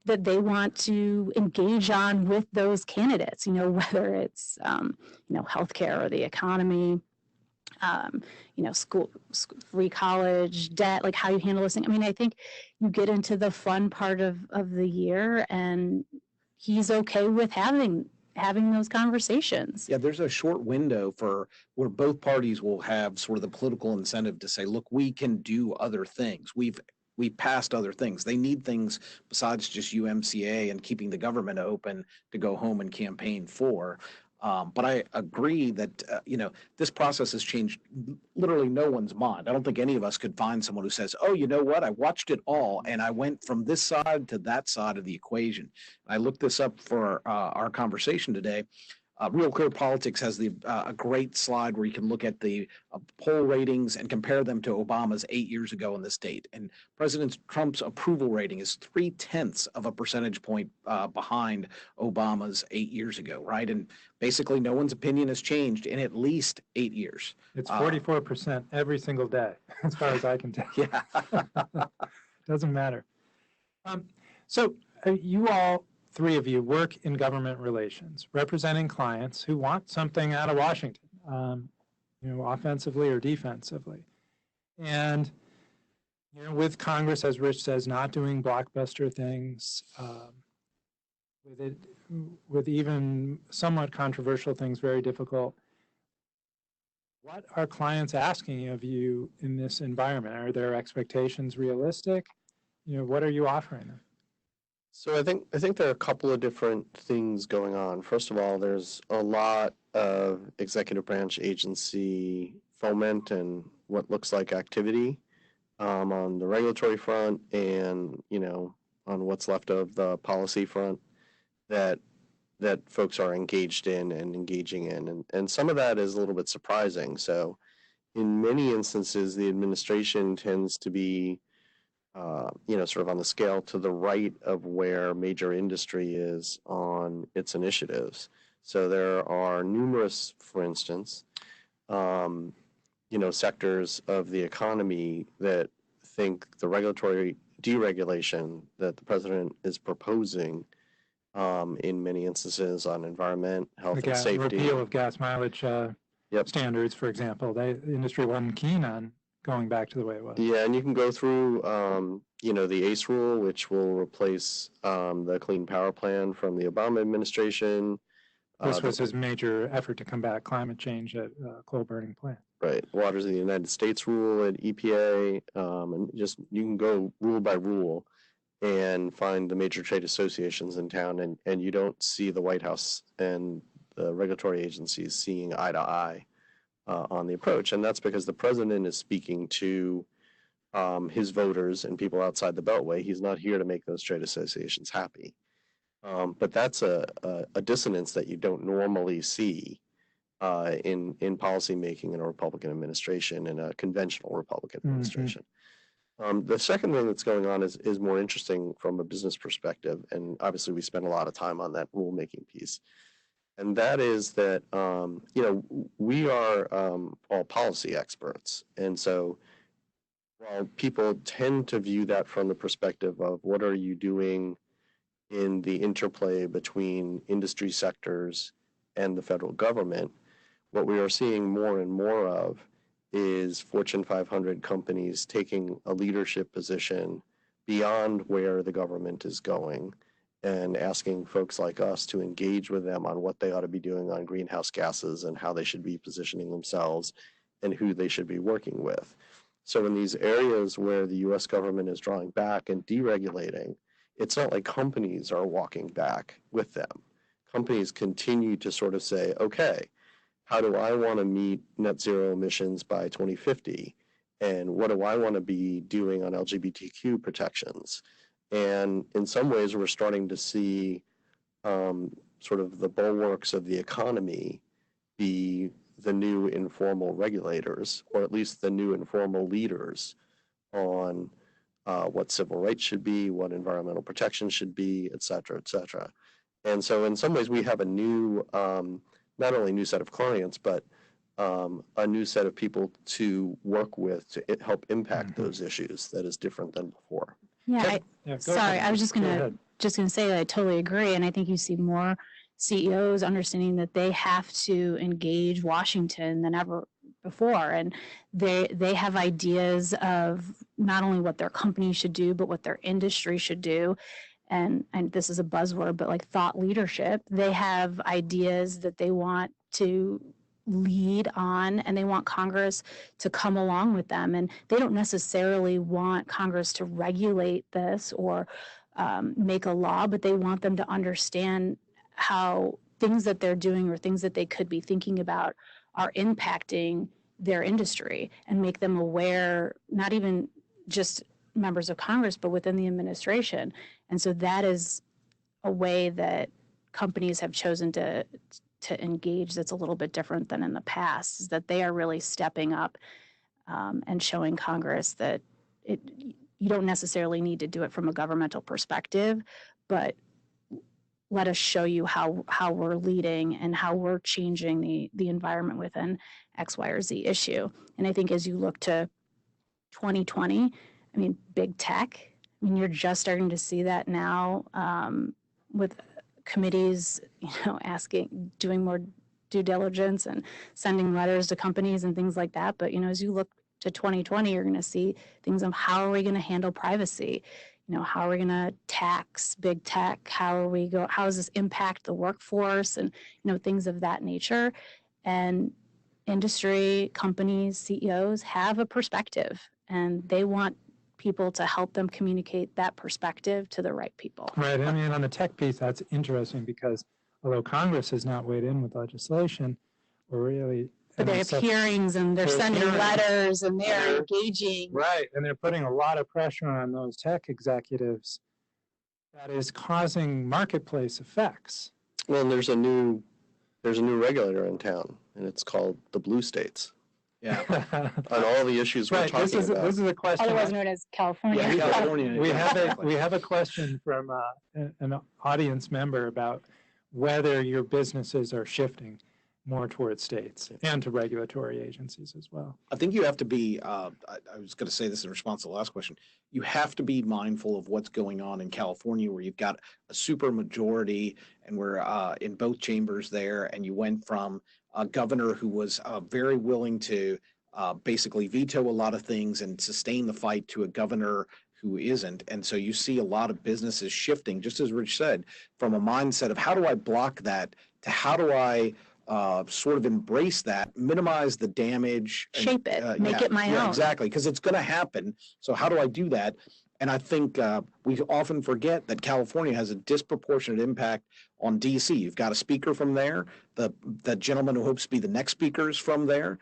B: they want to engage on with those candidates, whether it's, healthcare or the economy, school, free college, debt, like how you handle this thing. I mean, I think you get into the fun part of the year, and he's okay with having those conversations.
C: Yeah, there's a short window where both parties will have sort of the political incentive to say, look, we can do other things. We've passed other things. They need things besides just UMCA and keeping the government open to go home and campaign for. But I agree that, this process has changed literally no one's mind. I don't think any of us could find someone who says, oh, you know what? I watched it all and I went from this side to that side of the equation. I looked this up for our conversation today. Real Clear Politics has a great slide where you can look at the poll ratings and compare them to Obama's 8 years ago in the state. And President Trump's approval rating is 0.3 of a percentage point behind Obama's 8 years ago, right? And basically, no one's opinion has changed in at least 8 years.
A: It's 44% every single day, as far as I can tell.
C: Yeah.
A: Doesn't matter. So you all, three of you, work in government relations, representing clients who want something out of Washington, offensively or defensively. And, with Congress, as Rich says, not doing blockbuster things, with even somewhat controversial things very difficult. What are clients asking of you in this environment? Are their expectations realistic? What are you offering them?
D: So I think there are a couple of different things going on. First of all, there's a lot of executive branch agency foment and what looks like activity on the regulatory front and on what's left of the policy front that folks are engaged in and engaging in, and some of that is a little bit surprising. So in many instances, the administration tends to be sort of on the scale to the right of where major industry is on its initiatives. So there are numerous, for instance, sectors of the economy that think the regulatory deregulation that the president is proposing in many instances on environment, health, and safety.
A: Repeal of gas mileage standards, for example. The industry wasn't keen on going back to the way it was.
D: Yeah, and you can go through, the ACE rule, which will replace the Clean Power Plan from the Obama administration.
A: This was his major effort to combat climate change at coal-burning plants.
D: Right, Waters of the United States rule at EPA, and you can go rule by rule and find the major trade associations in town, and you don't see the White House and the regulatory agencies seeing eye to eye on the approach. And that's because the president is speaking to his voters and people outside the Beltway. He's not here to make those trade associations happy. But that's a dissonance that you don't normally see in policy making in a Republican administration, in a conventional Republican administration. The second thing that's going on is more interesting from a business perspective, and obviously we spend a lot of time on that rulemaking piece. And that is that, we are all policy experts. And so while people tend to view that from the perspective of what are you doing in the interplay between industry sectors and the federal government, what we are seeing more and more of is Fortune 500 companies taking a leadership position beyond where the government is going and asking folks like us to engage with them on what they ought to be doing on greenhouse gases and how they should be positioning themselves and who they should be working with. So in these areas where the US government is drawing back and deregulating, it's not like companies are walking back with them. Companies continue to sort of say, okay, how do I want to meet net zero emissions by 2050? And what do I want to be doing on LGBTQ protections? And in some ways, we're starting to see sort of the bulwarks of the economy be the new informal regulators, or at least the new informal leaders on what civil rights should be, what environmental protection should be, et cetera, et cetera. And so in some ways, we have a new, not only new set of clients, but a new set of people to work with to help impact those issues that is different than before.
B: Yeah, sorry, I was just gonna say that I totally agree, and I think you see more CEOs understanding that they have to engage Washington than ever before, and they have ideas of not only what their company should do, but what their industry should do. And this is a buzzword, but like thought leadership, they have ideas that they want to lead on, and they want Congress to come along with them. And they don't necessarily want Congress to regulate this or make a law, but they want them to understand how things that they're doing or things that they could be thinking about are impacting their industry, and make them aware, not even just members of Congress, but within the administration. And so that is a way that companies have chosen to to engage that's a little bit different than in the past, is that they are really stepping up and showing Congress that you don't necessarily need to do it from a governmental perspective, but let us show you how we're leading and how we're changing the environment within X, Y, or Z issue. And I think as you look to 2020, I mean, big tech, I mean, you're just starting to see that now with committees, doing more due diligence and sending letters to companies and things like that. But, as you look to 2020, you're going to see things of how are we going to handle privacy? How are we going to tax big tech? How does this impact the workforce and, things of that nature? And industry, companies, CEOs have a perspective, and they want people to help them communicate that perspective to the right people.
A: Right. I mean, on the tech piece, that's interesting because although Congress has not weighed in with legislation, we're really...
B: But they have hearings and they're sending letters and they're engaging.
A: Right. And they're putting a lot of pressure on those tech executives that is causing marketplace effects.
D: Well, and there's a new regulator in town, and it's called the blue states.
C: Yeah.
D: On all the issues we're talking about.
A: This is a question.
B: Otherwise known as California.
C: Yeah, California.
A: We have a question from an audience member about whether your businesses are shifting more towards states and to regulatory agencies as well.
C: I think you have to be, I was going to say this in response to the last question, you have to be mindful of what's going on in California where you've got a super majority and we're in both chambers there, and you went from a governor who was very willing to basically veto a lot of things and sustain the fight to a governor who isn't. And so you see a lot of businesses shifting, just as Rich said, from a mindset of how do I block that to how do I sort of embrace that, minimize the damage,
B: shape it, make it my own.
C: Exactly, because it's going to happen. So how do I do that? And I think we often forget that California has a disproportionate impact on DC. You've got a speaker from there. The gentleman who hopes to be the next speaker is from there.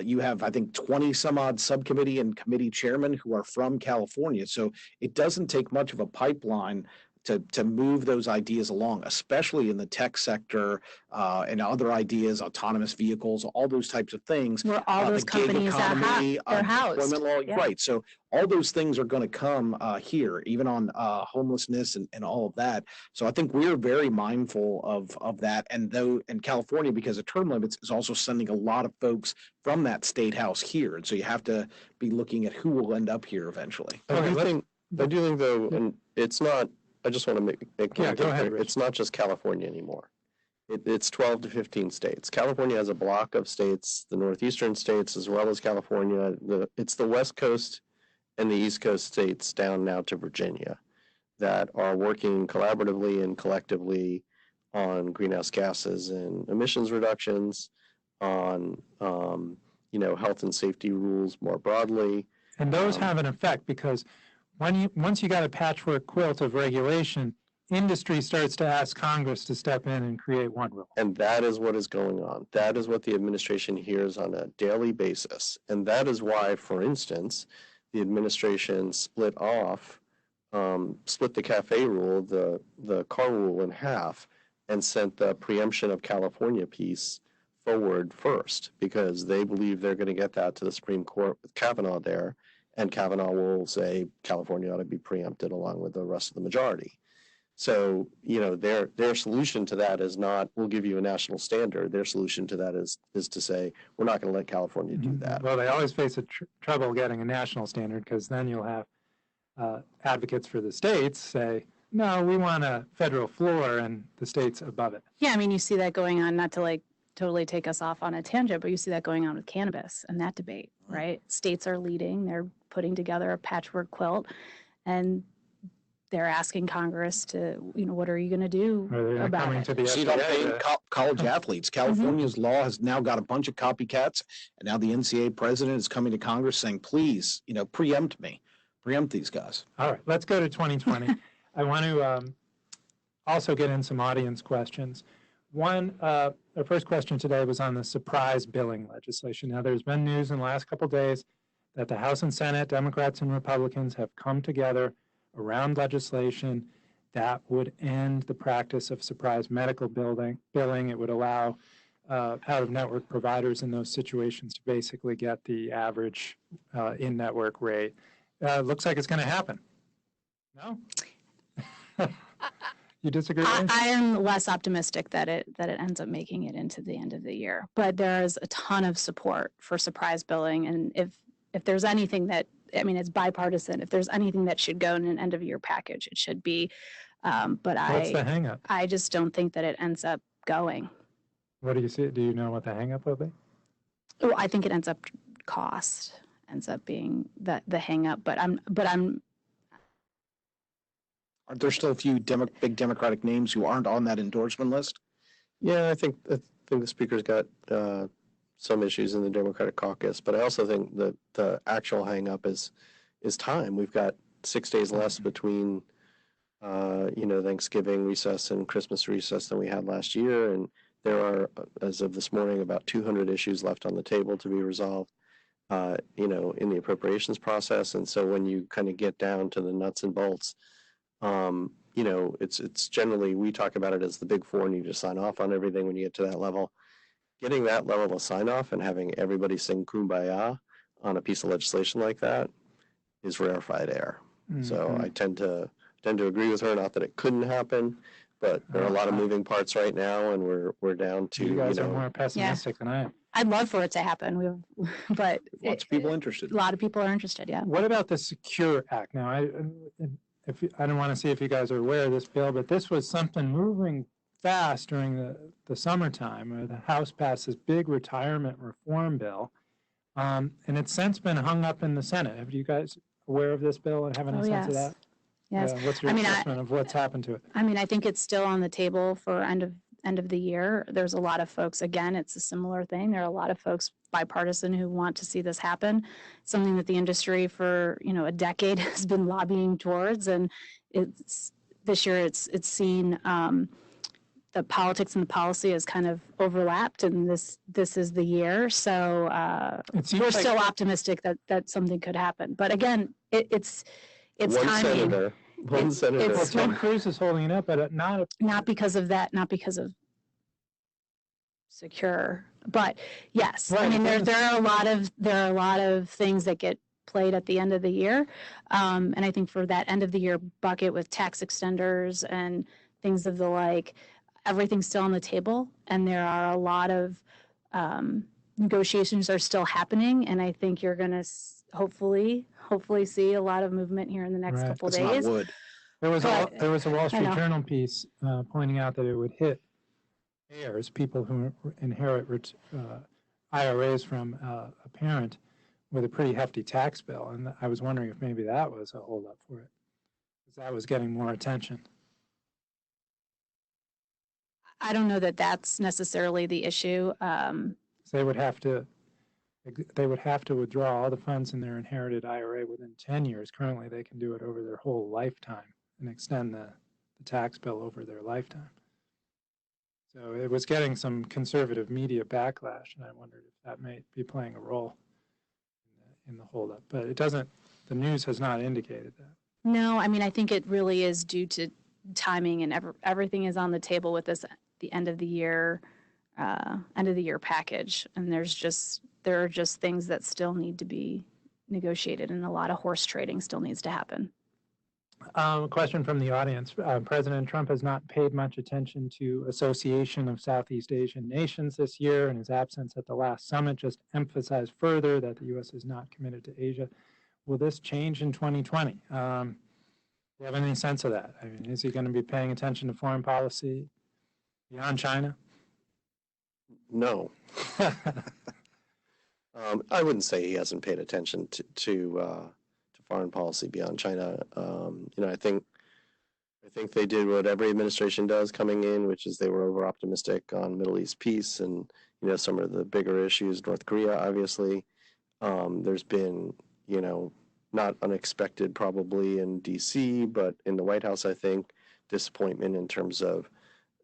C: You have, I think, 20 some odd subcommittee and committee chairmen who are from California. So it doesn't take much of a pipeline to move those ideas along, especially in the tech sector and other ideas, autonomous vehicles, all those types of things.
B: Where all those companies are housed.
C: Employment law, yeah. Right. So all those things are going to come here, even on homelessness and all of that. So I think we're very mindful of that. And California, because of term limits, is also sending a lot of folks from that state house here. And so you have to be looking at who will end up here eventually.
D: I do think though, and it's not, I just want to make
A: go ahead, Rich.
D: It's not just California anymore. It's 12 to 15 states. California has a block of states, the northeastern states as well as California. It's the West Coast and the East Coast states down now to Virginia that are working collaboratively and collectively on greenhouse gases and emissions reductions, on health and safety rules more broadly.
A: And those have an effect because once you got a patchwork quilt of regulation, industry starts to ask Congress to step in and create one rule.
D: And that is what is going on. That is what the administration hears on a daily basis. And that is why, for instance, the administration split the CAFE rule, the car rule in half, and sent the preemption of California piece forward first, because they believe they're going to get that to the Supreme Court with Kavanaugh there. And Kavanaugh will say California ought to be preempted along with the rest of the majority. So, their solution to that is not, we'll give you a national standard. Their solution to that is to say, we're not going to let California do that.
A: Well, they always face trouble getting a national standard because then you'll have advocates for the states say, no, we want a federal floor and the states above it.
B: Yeah, I mean, you see that going on, not to totally take us off on a tangent, but you see that going on with cannabis and that debate, right? States are leading, they're putting together a patchwork quilt, and they're asking Congress to, what are you going to do about it?
C: See that paying college athletes. California's law has now got a bunch of copycats, and now the NCAA president is coming to Congress saying, please, preempt these guys.
A: All right, let's go to 2020. I want to also get in some audience questions. One, the first question today was on the surprise billing legislation. Now, there's been news in the last couple of days that the House and Senate, Democrats and Republicans, have come together around legislation that would end the practice of surprise medical billing. It would allow out-of-network providers in those situations to basically get the average in-network rate. Looks like it's going to happen. No? You disagree with me?
B: I am less optimistic that it ends up making it into the end of the year. But there is a ton of support for surprise billing, and if there's anything that, I mean, it's bipartisan. If there's anything that should go in an end of year package, it should be. But
A: What's the hang up?
B: I just don't think that it ends up going.
A: What do you see? Do you know what the hang up will be?
B: Well, I think it ends up being the hang up. But I'm
C: Aren't there still a few big Democratic names who aren't on that endorsement list?
D: Yeah, I think the speaker's got some issues in the Democratic caucus, but I also think that the actual hang up is time. We've got 6 days less between Thanksgiving recess and Christmas recess than we had last year, and there are, as of this morning, about 200 issues left on the table to be resolved, in the appropriations process. And so when you kind of get down to the nuts and bolts, it's generally, we talk about it as the big four, and you just sign off on everything when you get to that level. Getting that level of sign off and having everybody sing Kumbaya on a piece of legislation like that is rarefied air.
A: Mm-hmm.
D: So I tend to agree with her, not that it couldn't happen, but there are a lot of moving parts right now, and we're down to,
A: you guys are more pessimistic than I am.
B: I'd love for it to happen. But
C: Lots of people interested.
B: A lot of people are interested. Yeah.
A: What about the Secure Act? Now, I don't want to see if you guys are aware of this bill, but this was something moving fast during the summertime, where the House passed this big retirement reform bill, and it's since been hung up in the Senate. Have you guys aware of this bill and have any sense of that?
B: Yes.
A: What's your assessment of what's happened to it?
B: I mean, I think it's still on the table for end of the year. There's a lot of folks, again, it's a similar thing. There are a lot of folks bipartisan who want to see this happen. Something that the industry for, a decade has been lobbying towards. And this year it's seen the politics and the policy has kind of overlapped, and this is the year. So we're still optimistic that something could happen. But again, it's
D: one
B: timing.
D: Senator.
A: Well, Ted Cruz is holding it up, but
B: not because of that, not because of Secure, but yes,
A: right.
B: I mean there are a lot of things that get played at the end of the year, and I think for that end of the year bucket with tax extenders and things of the like, everything's still on the table, and there are a lot of negotiations are still happening, and I think you're going to hopefully see a lot of movement here in the next couple
C: That's
B: days.
C: not wood.
A: there was a Wall Street Journal piece pointing out that it would hit heirs, people who inherit IRAs from a parent, with a pretty hefty tax bill, and I was wondering if maybe that was a holdup for it, because that was getting more attention.
B: I don't know that that's necessarily the issue.
A: So they would have to withdraw all the funds in their inherited IRA within 10 years. Currently, they can do it over their whole lifetime and extend the tax bill over their lifetime. So it was getting some conservative media backlash, and I wondered if that may be playing a role in the holdup. But it doesn't. The news has not indicated that.
B: No, I mean, I think it really is due to timing, and everything is on the table with this the end of the year package, and there are just things that still need to be negotiated, and a lot of horse trading still needs to happen.
A: A question from the audience. President Trump has not paid much attention to Association of Southeast Asian Nations this year, and his absence at the last summit just emphasized further that the U.S. is not committed to Asia. Will this change in 2020? Do you have any sense of that? I mean, is he going to be paying attention to foreign policy beyond China?
D: No. I wouldn't say he hasn't paid attention to foreign policy beyond China. I think they did what every administration does coming in, which is they were over optimistic on Middle East peace and some of the bigger issues, North Korea, obviously. There's been not unexpected probably in DC, but in the White House, I think disappointment in terms of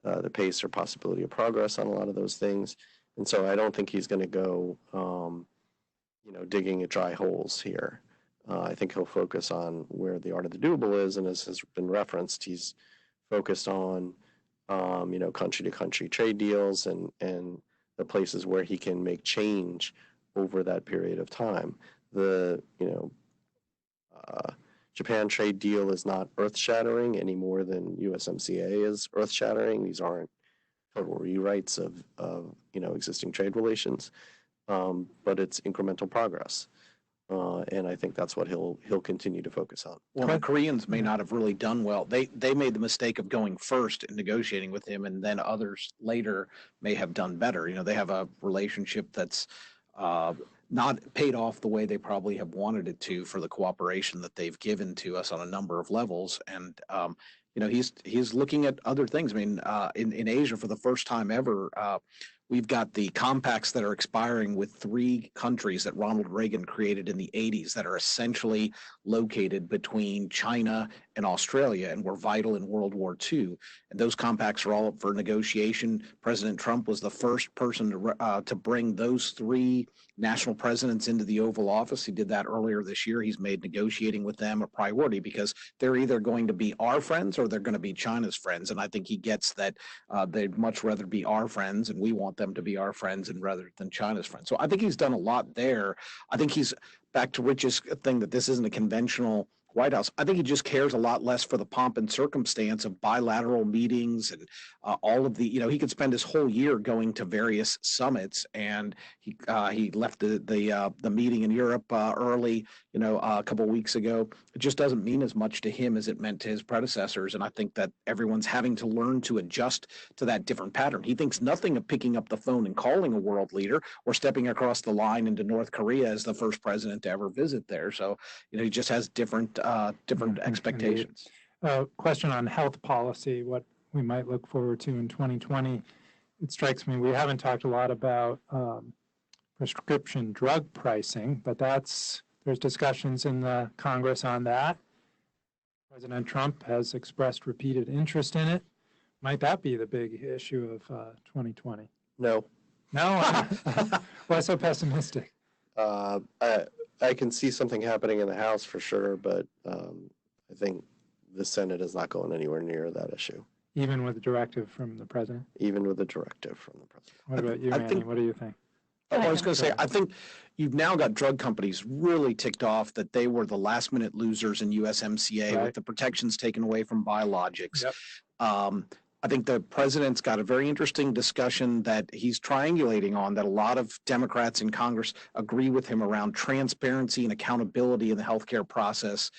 D: the pace or possibility of progress on a lot of those things. And so I don't think he's going to go, digging at dry holes here. I think he'll focus on where the art of the doable is, and as has been referenced, he's focused on, country to country trade deals and the places where he can make change over that period of time. Japan trade deal is not earth shattering any more than USMCA is earth shattering. These aren't total rewrites of existing trade relations, but it's incremental progress. And I think that's what he'll continue to focus on.
C: Well, the Koreans may not have really done well. They made the mistake of going first and negotiating with him, and then others later may have done better. They have a relationship that's not paid off the way they probably have wanted it to for the cooperation that they've given to us on a number of levels. And he's looking at other things. I mean, in Asia, for the first time ever, we've got the compacts that are expiring with 3 countries that Ronald Reagan created in the 80s that are essentially located between China and Australia and were vital in World War II. And those compacts are all up for negotiation. President Trump was the first person to bring those 3 national presidents into the Oval Office. He did that earlier this year. He's made negotiating with them a priority because they're either going to be our friends or they're going to be China's friends. And I think he gets that they'd much rather be our friends, and we want them to be our friends and rather than China's friends. So I think he's done a lot there. I think he's back to Rich's thing that this isn't a conventional White House. I think he just cares a lot less for the pomp and circumstance of bilateral meetings and all of the, he could spend his whole year going to various summits, and he left the meeting in Europe early, a couple of weeks ago. It just doesn't mean as much to him as it meant to his predecessors, and I think that everyone's having to learn to adjust to that different pattern. He thinks nothing of picking up the phone and calling a world leader or stepping across the line into North Korea as the first president to ever visit there. So, he just has different expectations.
A: Question on health policy, what we might look forward to in 2020. It strikes me we haven't talked a lot about prescription drug pricing, but there's discussions in the Congress on that. President Trump has expressed repeated interest in it. Might that be the big issue of 2020?
D: No.
A: No? Why so pessimistic?
D: I can see something happening in the House for sure, but I think the Senate is not going anywhere near that issue.
A: Even with a directive from the president?
D: Even with a directive from the president.
A: What about you, Annie? What do you think?
C: I was going to say, I think you've now got drug companies really ticked off that they were the last minute losers in USMCA with the protections taken away from biologics. Yep. I think the president's got a very interesting discussion that he's triangulating on that a lot of Democrats in Congress agree with him around transparency and accountability in the healthcare process.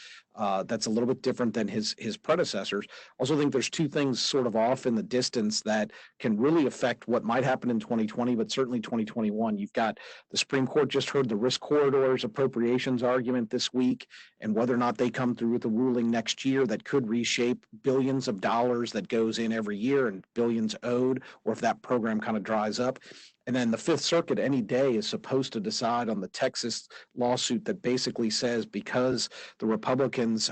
C: That's a little bit different than his predecessors. Also think there's 2 things sort of off in the distance that can really affect what might happen in 2020, but certainly 2021. You've got the Supreme Court just heard the risk corridors appropriations argument this week, and whether or not they come through with a ruling next year that could reshape billions of dollars that goes in every year and billions owed, or if that program kind of dries up. And then the Fifth Circuit any day is supposed to decide on the Texas lawsuit that basically says because the Republicans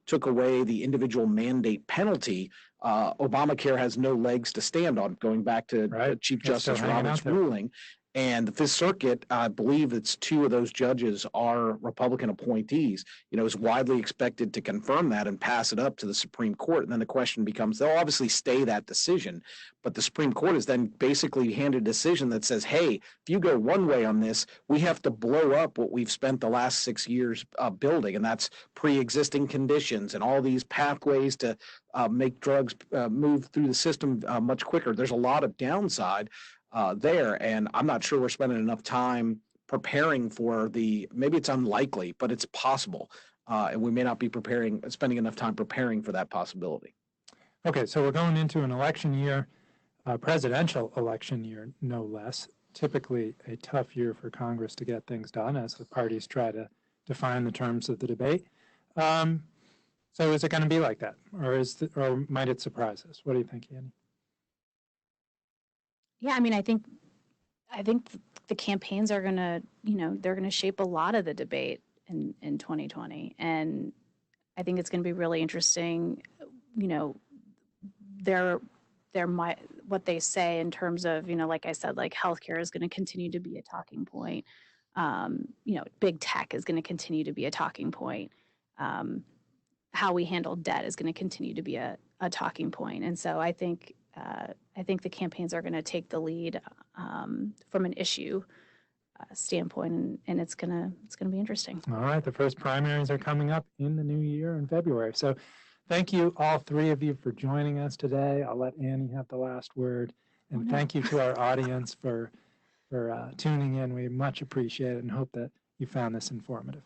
C: took away the individual mandate penalty, Obamacare has no legs to stand on, going back to Chief Justice Roberts' ruling. And the Fifth Circuit, I believe it's 2 of those judges are Republican appointees, is widely expected to confirm that and pass it up to the Supreme Court. And then the question becomes, they'll obviously stay that decision, but the Supreme Court has then basically handed a decision that says, hey, if you go one way on this, we have to blow up what we've spent the last 6 years building. And that's pre-existing conditions and all these pathways to make drugs move through the system much quicker. There's a lot of downside there, and I'm not sure we're spending enough time preparing for maybe it's unlikely, but it's possible, and we may not be spending enough time preparing for that possibility.
A: Okay, so we're going into an election year, presidential election year, no less. Typically a tough year for Congress to get things done as the parties try to define the terms of the debate. So is it going to be like that, or might it surprise us? What do you think, Annie?
B: Yeah, I mean, I think the campaigns are going to, they're going to shape a lot of the debate in 2020. And I think it's going to be really interesting, what they say in terms of, like I said, like healthcare is going to continue to be a talking point. Big tech is going to continue to be a talking point. How we handle debt is going to continue to be a a talking point. And so I think the campaigns are going to take the lead from an issue standpoint, and it's gonna be interesting.
A: All right, the first primaries are coming up in the new year in February. So thank you, all three of you, for joining us today. I'll let Annie have the last word. And
B: Oh, no.
A: thank you to our audience for tuning in. We much appreciate it and hope that you found this informative.